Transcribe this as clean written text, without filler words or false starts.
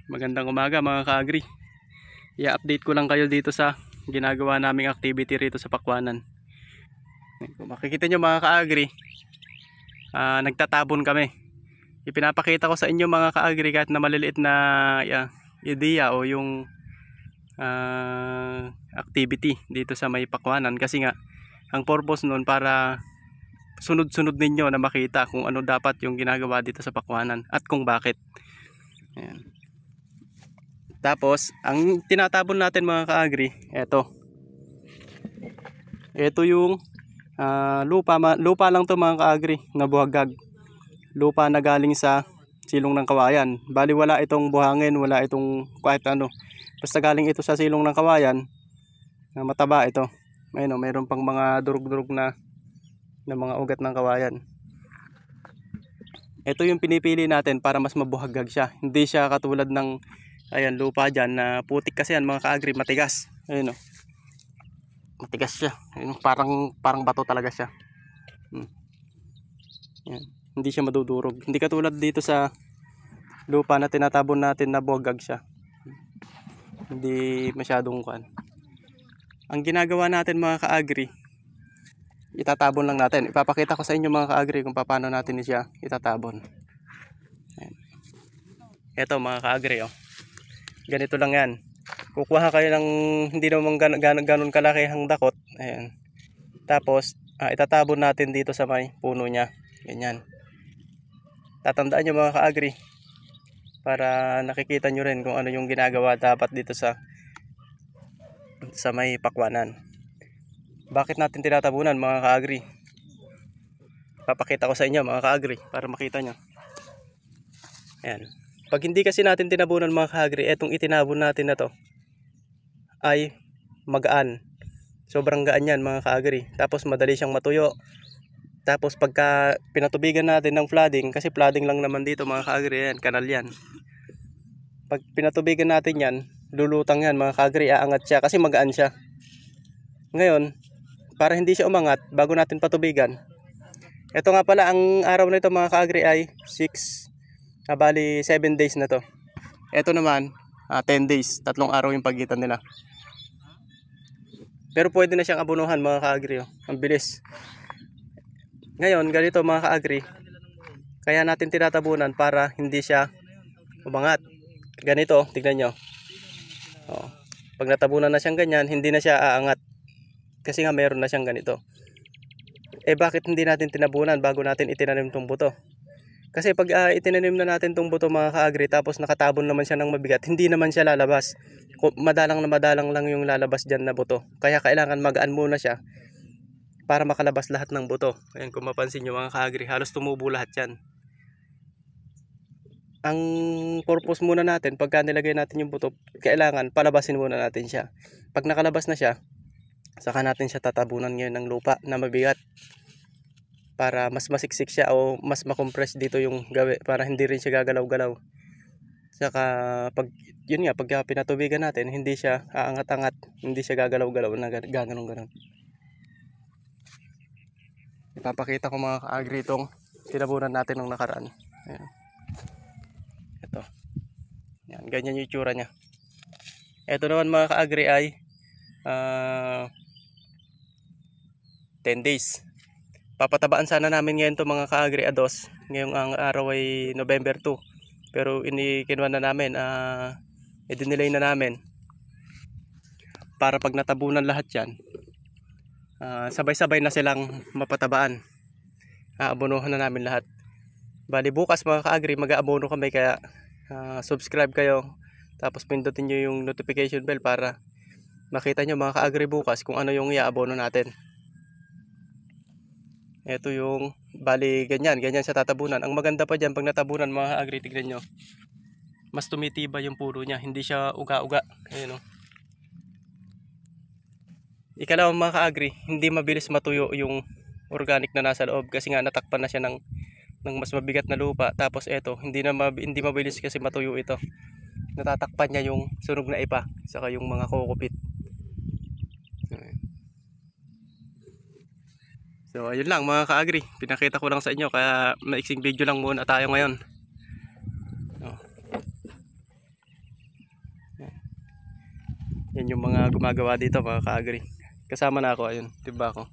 Magandang umaga mga ka-agri. I-update ko lang kayo dito sa ginagawa naming activity rito sa Pakwanan. Kung makikita nyo mga ka-agri, nagtatabon kami. Ipinapakita ko sa inyo mga ka-agri kahit na maliliit na idea o yung activity dito sa may Pakwanan. Kasi nga, ang purpose nun para sunod-sunod ninyo na makita kung ano dapat yung ginagawa dito sa Pakwanan at kung bakit. Ayan. Tapos, ang tinatabon natin mga ka-agri, ito yung lupa lang to mga ka-agri na buhagag. Lupa na galing sa silong ng kawayan. Bali wala itong buhangin, wala itong kahit ano. Basta galing ito sa silong ng kawayan, mataba ito. Ayun, mayroon pang mga durug-durug na mga ugat ng kawayan. Ito yung pinipili natin para mas mabuhagag siya. Hindi siya katulad ng lupa dyan na putik kasi yan mga ka-agri, matigas. Ayun o. Matigas siya. Ayun, parang bato talaga siya. Yan. Hindi siya madudurog. Hindi katulad dito sa lupa na tinatabon natin na buhagag siya. Hindi masyadong kuan. Ang ginagawa natin mga ka-agri, itatabon lang natin. Ipapakita ko sa inyo mga ka-agri kung paano natin siya itatabon. Ayan. Ito mga ka-agri ganito lang yan. Kukuha kayo ng hindi naman ganun kalaki ang dakot. Ayan. Tapos itatabon natin dito sa may puno niya. Ganyan. Tatandaan nyo mga ka-agri para nakikita nyo rin kung ano yung ginagawa dapat dito sa may Pakwanan. Bakit natin tinatabunan mga ka-agri? Papakita ko sa inyo mga ka-agri para makita nyo. Ayan. Pag hindi kasi natin tinabunan mga ka-agri, etong itinabon natin na to ay magaan. Sobrang gaan yan mga ka-agri. Tapos madali siyang matuyo. Tapos pagka pinatubigan natin ng flooding, kasi flooding lang naman dito mga ka-agri, yan, kanal yan. Pag pinatubigan natin yan, lulutang yan mga ka-agri, aangat siya kasi magaan siya. Ngayon, para hindi siya umangat, bago natin patubigan, ito nga pala, ang araw na ito mga ka-agri ay 7 days na to. Ito naman 10 days, 3 araw yung pagitan nila. Pero pwede na siyang abunuhan mga ka-agri. Ang bilis. Ngayon ganito mga ka-agri, kaya natin tinatabunan para hindi siya umangat. Ganito, tignan nyo. Pag natabunan na siyang ganyan, hindi na siya aangat. Kasi nga meron na siyang ganito. Bakit hindi natin tinabunan bago natin itinanim tong buto? Kasi pag itinanim na natin tong buto mga ka-agri, tapos nakatabon naman siya ng mabigat, hindi naman siya lalabas. Madalang lang yung lalabas dyan na buto. Kaya kailangan magaan muna siya para makalabas lahat ng buto. Ayan, kung mapansin nyo mga ka-agri, halos tumubo lahat yan. Ang purpose muna natin, pagka nilagay natin yung buto, kailangan palabasin muna natin siya. Pag nakalabas na siya, saka natin siya tatabunan ngayon ng lupa na mabigat. Para mas masiksik siya o mas makompress dito yung gawi para hindi rin siya gagalaw-galaw. Saka pag pinatubigan natin, hindi siya aangat-angat, hindi siya gagalaw-galaw na gaganon-ganon. Ipapakita ko mga ka-agri itong tinabunan natin nung nakaraan. Ayan. Ito. Yan, ganyan yung itsura niya. Ito naman mga ka-agri ay 10 days. Papatabaan sana namin ngayon to mga ka-agri ados. Ngayong ang araw ay November 2. Pero kinuha na namin, i-delay na namin. Para pag natabunan lahat yan, sabay-sabay na silang mapatabaan. Aabonohan na namin lahat. Bali bukas mga ka-agri, mag-aabono kami, kaya subscribe kayo. Tapos pindutin nyo yung notification bell para makita nyo mga ka-agri bukas kung ano yung iaabono natin. Ito yung, bali ganyan siya tatabunan. Ang maganda pa dyan, pag natabunan mga agri, tignan nyo, mas tumitiba yung puno niya, hindi siya uga-uga. Ayun, Ikalawa mga ka-agri, hindi mabilis matuyo yung organic na nasa loob kasi nga natakpan na siya ng mas mabigat na lupa. Tapos ito, hindi mabilis kasi matuyo ito. Natatakpan niya yung sunog na ipa, saka yung mga kokopit. So ayun lang mga ka-agri, pinakita ko lang sa inyo, kaya maiksing video lang muna tayo ngayon. Yan yung mga gumagawa dito mga ka-agri. Kasama na ako, ayun, timba ko.